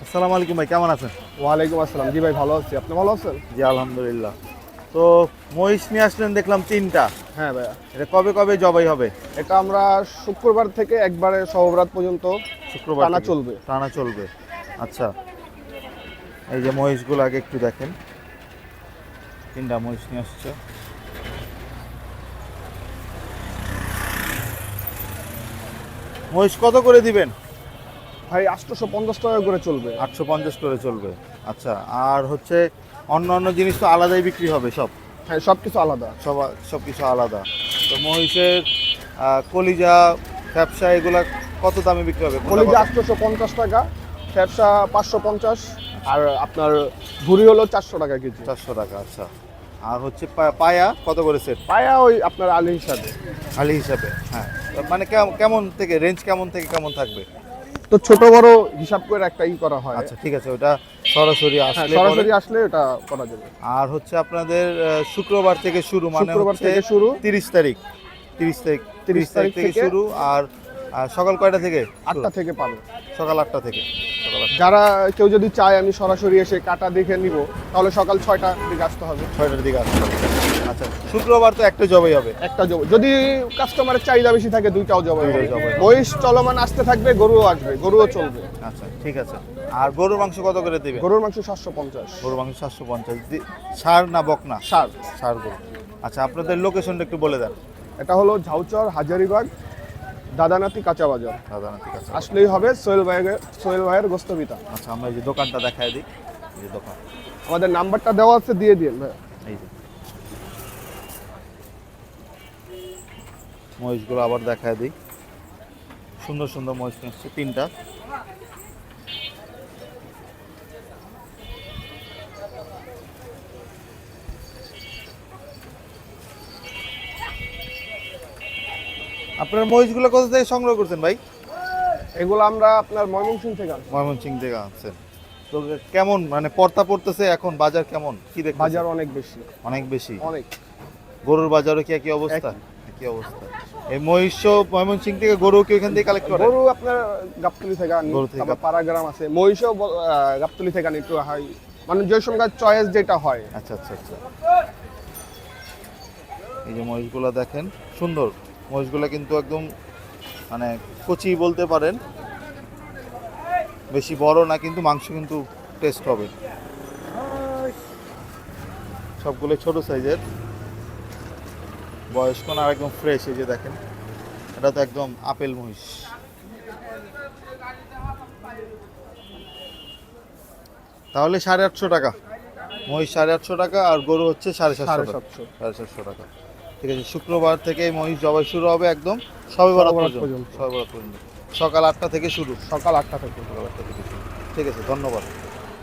আসসালামু আলাইকুম ভাই, কেমন আছেন? ওয়ালাইকুম আসসালাম। জি ভাই, ভালো আছি। আপনি ভালো আছেন? জি আলহামদুলিল্লাহ। তো মহিষ নিয়ে আসলেন দেখলাম 3টা। হ্যাঁ ভাইয়া, এটা কবে কবে জবাই হবে? এটা আমরা শুক্রবার থেকে একবারে সহবরাত পর্যন্ত শুক্রবার টানা থেকে? চলবে। টানা চলবে। আচ্ছা, এই যে মহিষগুলো আগে একটু দেখেন। 3টা মহিষ নিয়ে আসছে। মহিষ কত করে দিবেন? ভাই 850 টাকা করে চলবে। 850 করে চলবে। আচ্ছা, আর হচ্ছে অন্য অন্য জিনিস তো আলাদাই বিক্রি হবে সব? হ্যাঁ, সব কিছু আলাদা। সব কিছু আলাদা। তো মহিষের কলিজা, ফ্যাপসা এগুলা কত দামে বিক্রি হবে? কলিজা 850 টাকা, ফ্যাপসা 550, আর আপনার ভুড়ি হলো 400 টাকা কেজি। 400 টাকা। আচ্ছা, আর হচ্ছে পায়া কত করে সেট? পায়া ওই আপনার আলি হিসাবে। হালি হিসাবে, হ্যাঁ। তো মানে কেমন থেকে রেঞ্জ, কেমন থেকে কেমন থাকবে? তো ছোট বড় হিসাব করে একটা করা হয়। আচ্ছা ঠিক আছে, ওটা সরাসরি হ্যাঁ, আসলে সরাসরি আসলে এটা করা যাবে। আর হচ্ছে আপনাদের শুক্রবার থেকে শুরু, মানে শুক্রবার হচ্ছে থেকে শুরু, 30 তারিখ। 30 তারিখ থেকে শুরু। আর সকাল কয়টা থেকে? 8টা থেকে পাবে। সকাল 8টা থেকে। সকাল 8টা, যারা কেউ যদি চায় আমি সরাসরি এসে কাটা দেখে নিব, তাহলে সকাল 6টার দিকে আসতে হবে। 6টার দিকে আসতে হবে। আচ্ছা, শুক্রবার তো একটা জবাই হবে। একটা জব, যদি কাস্টমারের চাহিদা বেশি থাকে দুইটাও জবাই হবে। দুইটাও জবাই হবে। মহিষ চলমান আসতে থাকবে, গরুও আসবে, গরুও চলবে। আচ্ছা ঠিক আছে। আর গরুর মাংস কত করে দিবেন? গরুর মাংস 750। গরুর মাংস 750। ষাঁড় না বকনা? ষাঁড়। ষাঁড় গরু। আচ্ছা, আপনাদের লোকেশনটা একটু বলে দেন। এটা হলো ঝাউচর, হাজারিবাগ, দাদানাতি কাঁচা বাজার। সাধারণত ঠিক আছে। আসলেই হবে সোহেল ভাইয়ের গোস্তবিতা। আচ্ছা, আমরা এই যে দোকানটা দেখায় দিই। এই যে দোকান, আমাদের নাম্বারটা দেওয়া আছে, দিয়ে দিন ভাই। এই যে মহিষগুলো আবার দেখায় দিই। সুন্দর সুন্দর মহিষ নিয়ে এসছে 3টা। আপনার মহিষগুলো কোথা থেকে সংগ্রহ করছেন ভাই? এগুলো আমরা আপনার ময়মনসিংহ থেকে আনছি। ময়মনসিংহ থেকে আনছেন। তো কেমন মানে পড়তা পড়তেছে এখন, বাজার কেমন কি দেখছেন? বাজার অনেক বেশি, অনেক বেশি। অনেক। গরুর বাজারও কি একই অবস্থা? একই অবস্থা। এই মহিষ ময়মনসিংহ থেকে, গরু কি ওখান থেকে কালেক্ট করে? গরু আপনার গাবতলী থেকে আনি, গরু থেকে তারপর পাড়াগ্রাম আছে। মহিষও গাবতলী থেকে আনি, একটু হাই মানে যে সঙ্গে চয়েস যেটা হয়। আচ্ছা আচ্ছা আচ্ছা। এই যে মহিষগুলো দেখেন, সুন্দর মহিষগুলো, কিন্তু একদম মানে কচি বলতে পারেন, বেশি বড় না, কিন্তু মাংস কিন্তু টেস্ট হবে। সবগুলো ছোট সাইজের, বয়স্ক না, আর একদম ফ্রেশ। এই যে দেখেন, এটা তো একদম আপেল মহিষ। তাহলে 850 টাকা মহিষ, 850 টাকা। আর গরু হচ্ছে 750 টাকা। 750। 750 টাকা। ঠিক আছে, শুক্রবার থেকে এই মহিষ জবাই শুরু হবে একদম সবে বরাত সবে বরাত পর্যন্ত। পর্যন্ত। সবে বরাত পর্যন্ত সকাল 8টা থেকে শুরু। সকাল 8টা থেকে। সকাল 8টা থেকে শুরু। ঠিক আছে, ধন্যবাদ।